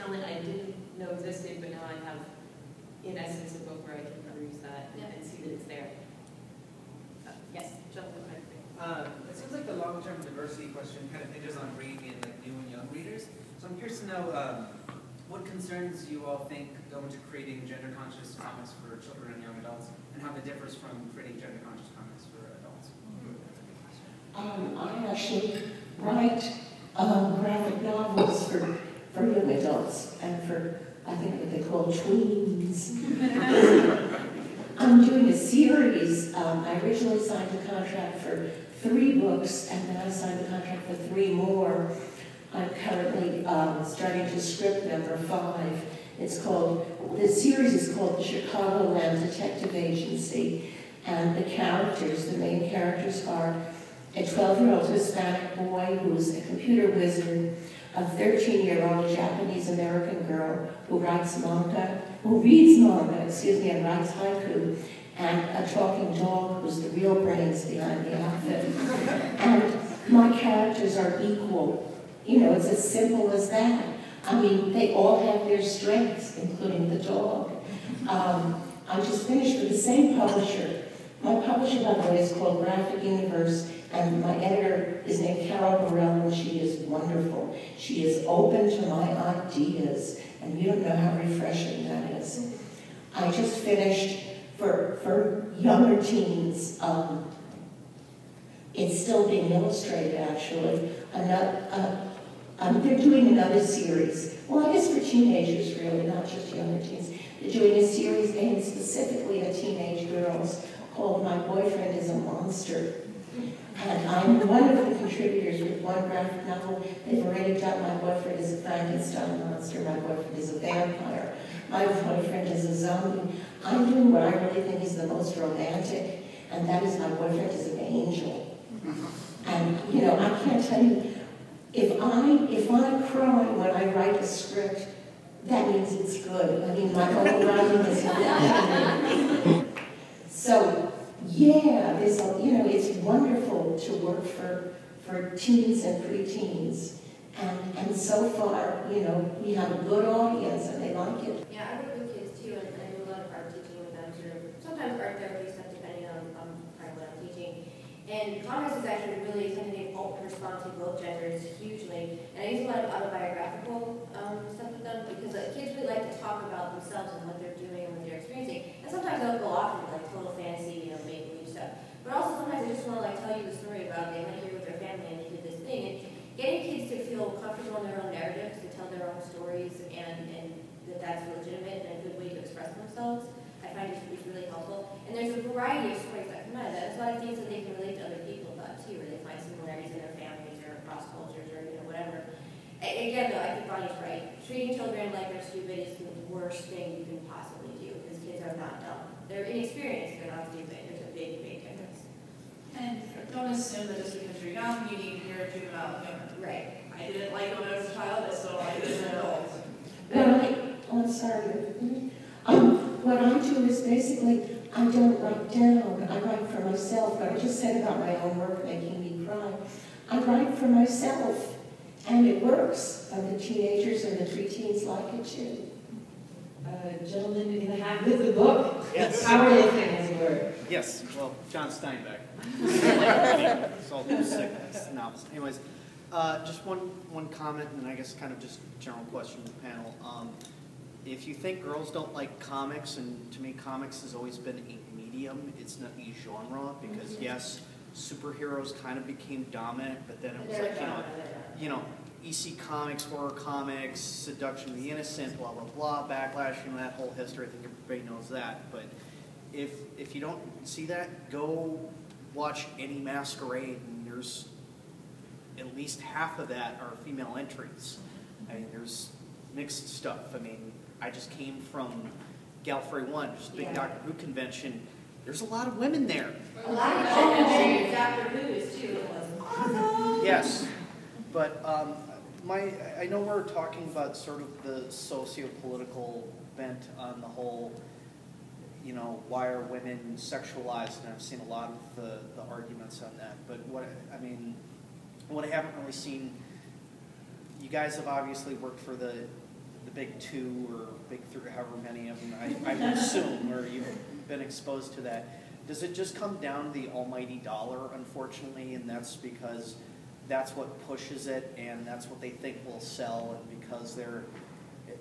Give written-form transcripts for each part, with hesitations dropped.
talent I didn't know existed, but now I have, in essence, a book where I can peruse that and see that it's there. Yes, Jonathan. It seems like the long-term diversity question kind of hinges on bringing in like new and young readers. So I'm curious to know what concerns you all think go into creating gender-conscious comics for children and young adults, and how that differs from creating gender-conscious comics for adults. I actually write graphic novels for young adults and for, I think, what they call tweens. I'm doing a series. I originally signed a contract for 3 books, and then I signed a contract for 3 more. I'm currently starting to script number 5. The series is called the Chicagoland Detective Agency, and the main characters are a 12-year-old Hispanic boy who's a computer wizard, a 13-year-old Japanese-American girl who reads manga, and writes haiku, and a talking dog who's the real brains behind the outfit. And my characters are equal. You know, it's as simple as that. I mean, they all have their strengths, including the dog. I just finished with the same publisher. My publisher, by the way, is called Graphic Universe, and my editor is named Carol Burrell, and she is wonderful. She is open to my ideas, and you don't know how refreshing that is. I just finished for younger teens. It's still being illustrated, actually. They're doing another series. Well, I guess for teenagers, really, not just younger teens. They're doing a series aimed specifically at teenage girls called My Boyfriend is a Monster. And I'm one of the contributors with one graphic novel. They've already done My Boyfriend is a Frankenstein monster, My Boyfriend is a vampire, My Boyfriend is a zombie. I'm doing what I really think is the most romantic, and that is My Boyfriend is an angel. And, you know, I can't tell you, if I cry when I write a script, that means it's good. I mean, my whole writing is good. So, yeah, it's wonderful to work for teens and preteens. And so far, you know, we have a good audience and they like it. Yeah, I work with kids too, and I do a lot of art teaching with them too. Sometimes art therapy stuff, depending on kind of what I'm teaching. And comics is actually really something they respond to both genders hugely. And I use a lot of autobiographical stuff with them because kids really like to talk about themselves and what they're doing and what they're experiencing. And sometimes they'll go off into like total fantasy, you know, make-believe stuff. But also sometimes they just want to like tell you the story about they went here with their family and they did this thing. And getting kids to feel comfortable in their own narratives, to tell their own stories, and that's legitimate and a good way to express themselves, I find is really helpful. And there's a variety of stories that come out of that. There's a lot of things that they can relate to other people about too, where they find similarities in their families or across cultures or whatever. Again, though, I think Bonnie's right. Treating children like they're stupid is the worst thing you can possibly do because kids are not dumb. They're inexperienced. They're not stupid. There's a big, big difference. And don't assume that just because you're young, you need your juvenile humor. Right. I didn't like when I was a child, so I did as an adult. I'm sorry. What I do is basically, I don't write down. I write for myself. What I just said about my own work making me cry, I write for myself. And it works. And the teenagers and the preteens like it too. Gentlemen in the hat with the book. Yes. Powerlifting, as it were. Yes. Well, John Steinbeck. Sick novels. Anyways, just one comment, and I guess kind of just a general question to the panel. If you think girls don't like comics, and to me comics has always been a medium, it's not a genre, because yes, superheroes kind of became dominant, but then it was like, you know, EC comics, horror comics, seduction of the innocent, blah, blah, blah, backlash, that whole history, I think everybody knows that. But if you don't see that, go watch any Masquerade, and there's at least half of that are female entries. I mean, there's mixed stuff. I mean, I just came from Gallifrey 1, just a big Doctor Who convention. There's a lot of women there. A lot of women Doctor Who is too. It was awesome. Yes, but I know we're talking about sort of the socio-political bent on the whole, you know, why are women sexualized, and I've seen a lot of the arguments on that. But what I haven't really seen, you guys have obviously worked for the the big two or big three, however many of them, I would assume, or you've been exposed to that. Does it just come down to the almighty dollar, unfortunately, and that's because that's what pushes it, and that's what they think will sell, and because they're,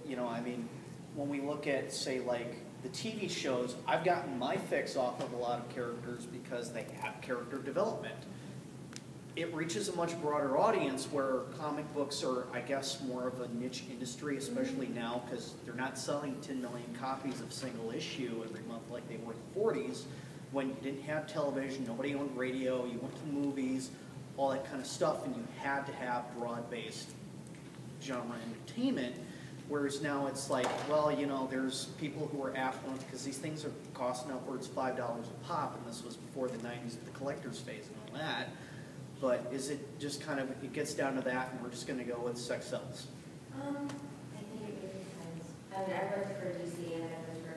you know, I mean, when we look at, say, like, the TV shows, I've gotten my fix off of a lot of characters because they have character development. It reaches a much broader audience where comic books are, I guess, more of a niche industry, especially now because they're not selling 10 million copies of single issue every month like they were in the 40s. When you didn't have television, nobody owned radio, you went to movies, all that kind of stuff, and you had to have broad-based genre entertainment. Whereas now it's like, well, you know, there's people who are affluent because these things are costing upwards $5 a pop, and this was before the 90s with the collector's phase and all that. But is it just kind of, it gets down to that, and we're just going to go with Sixx sells? I think it really depends. I mean, I worked for DC and I worked for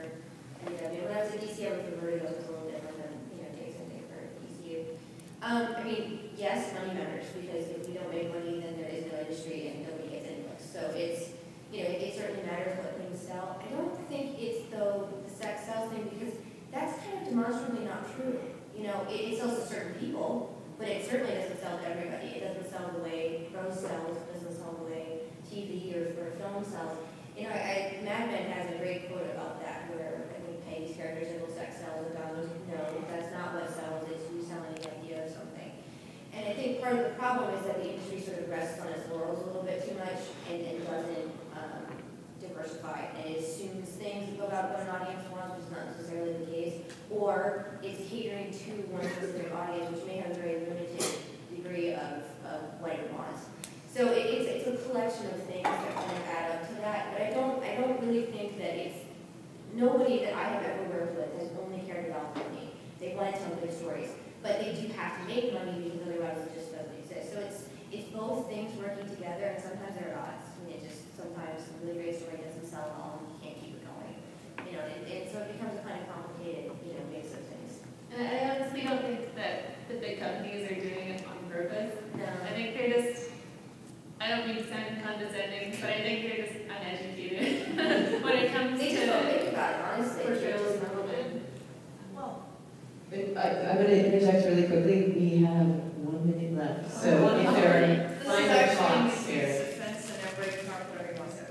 NW. When I was at DC, I worked for Burton, it was a little different than, you know, takes and things for DCU. I mean, yes, money matters, because if we don't make money, then there is no industry and nobody gets any books. So it's, you know, it certainly matters what things sell. I don't think it's, though, the Sixx sells thing, because that's kind of demonstrably not true. You know, it sells to certain people, but it certainly doesn't sell to everybody. It doesn't sell the way prose sells, it doesn't sell the way TV or film sells. You know, Mad Men has a great quote about that, where I think pay these characters and will Sixx sells $1. No, that's not what sells, it's you selling the idea of something. And I think part of the problem is that the industry sort of rests on its laurels a little bit too much and doesn't diversify, and it assumes things about what an audience wants, which is not necessarily the case, or it's catering to one specific audience, which may have a very limited degree of what it wants. So it's a collection of things that kind of add up to that, but I don't really think that it's, nobody that I have ever worked with has only cared about money. They want to tell good stories, but they do have to make money because otherwise it just doesn't exist. So it's both things working together, and sometimes they're at odds. Sometimes a really great story doesn't sell well and you can't keep it going. You know, and so it becomes a kind of complicated, you know, mix of things. And I honestly don't think that the big companies are doing it on purpose. No. I think they're just, I don't mean to sound condescending, but I think they're just uneducated when it comes They to just don't think about it, honestly. portrayals of women. Well, I'm going to interject really quickly. We have 1 minute left. So if there are this is final actually thoughts here. defense and everybody can talk whatever he wants to.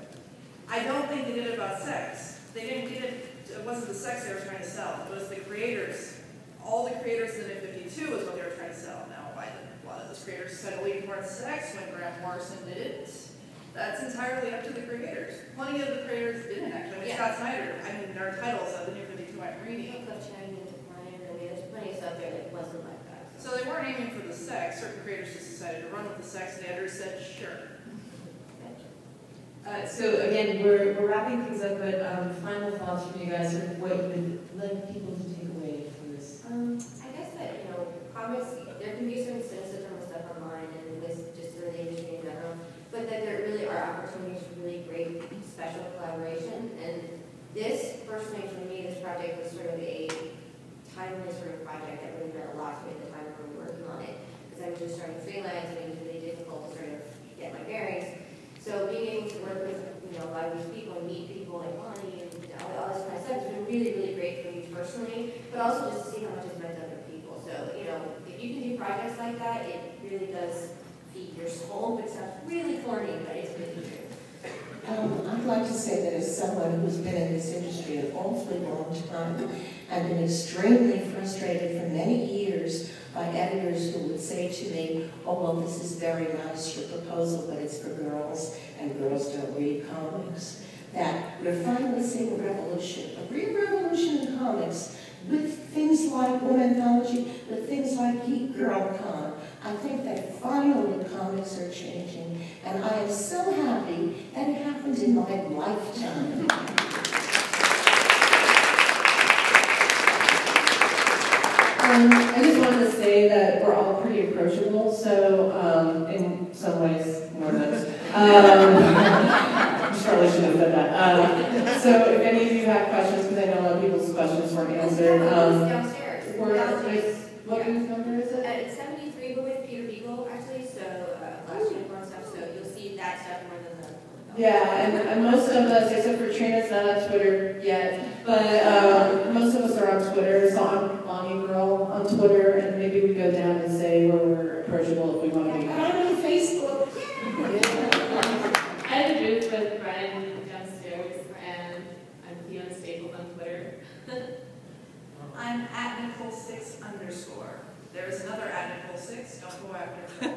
I don't think they did it about Sixx. They didn't get it, it wasn't the Sixx they were trying to sell. It was the creators. All the creators in the 52 is what they were trying to sell. Now, why did a lot of those creators decide to leave more Sixx when Grant Morrison didn't? That's entirely up to the creators. Plenty of the creators didn't actually. I mean, Scott Snyder, I mean, there are titles of the new 52 I'm reading. There's plenty of stuff there that wasn't like that. So they weren't aiming for the Sixx. Certain creators just decided to run with the Sixx, and the editors said, sure. So again, we're wrapping things up, but final thoughts from you guys, sort of what you would like people to take away from this? I guess that, you know, comics, there can be certain cynicism and stuff online and with just the industry in general, but that there really are opportunities for really great special collaboration. And this, personally, for me, this project was sort of a timely sort of project that really meant a lot to me at the time when we were working on it, because I was just starting freelance and it was really difficult to sort of get my bearings. So being able to work with, you know, a lot of these people and meet people like Bonnie and all this kind of stuff has been really, really great for me personally, but also just to see how much it's meant to other people. So, you know, if you can do projects like that, it really does feed your soul, which sounds really corny, but it's really true. I'd like to say that as someone who's been in this industry an awfully long time and been extremely frustrated for many years by editors who would say to me, oh, well, this is very nice, your proposal, but it's for girls, and girls don't read comics, that we're finally seeing a revolution, a real revolution in comics, with things like Womanthology, with things like Geek Girl Con. I think that finally comics are changing, and I am so happy that it happened in my lifetime. I just wanted to say that we're all pretty approachable, so in some ways, more than others. Probably should have said that. So if any of you have questions, because I know a lot of people's questions weren't answered. Downstairs. What booth number is it? It's 73, but with Peter Beagle, actually, so last unicorn stuff, so you'll see that stuff more than the Yeah, and most of us, except for Trina's not on Twitter yet, but most of us are on Twitter, so I'm Bonnie Girl on Twitter, and maybe we go down and say where we're approachable if we want to be. I'm on Facebook. I have a booth with Brian downstairs, and I'm Fiona Staples on Twitter. I'm at Nicole Sixx _. There's another at Nicole Sixx, don't go after her.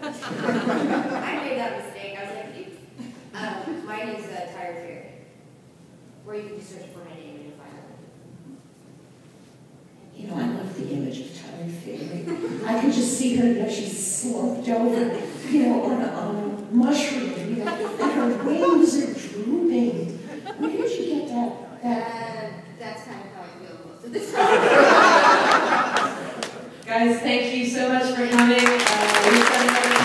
I made that mistake. I was like, mine is Tired Fairy, where you can just search for my name and you'll find it. You know, I love the image of Tired Fairy. I can just see her, you know, she's slumped over, you know, on a mushroom, you know, and her wings are drooping. Where did you get that? That's kind of how I feel most of the time. Guys, thank you so much for coming. We've got another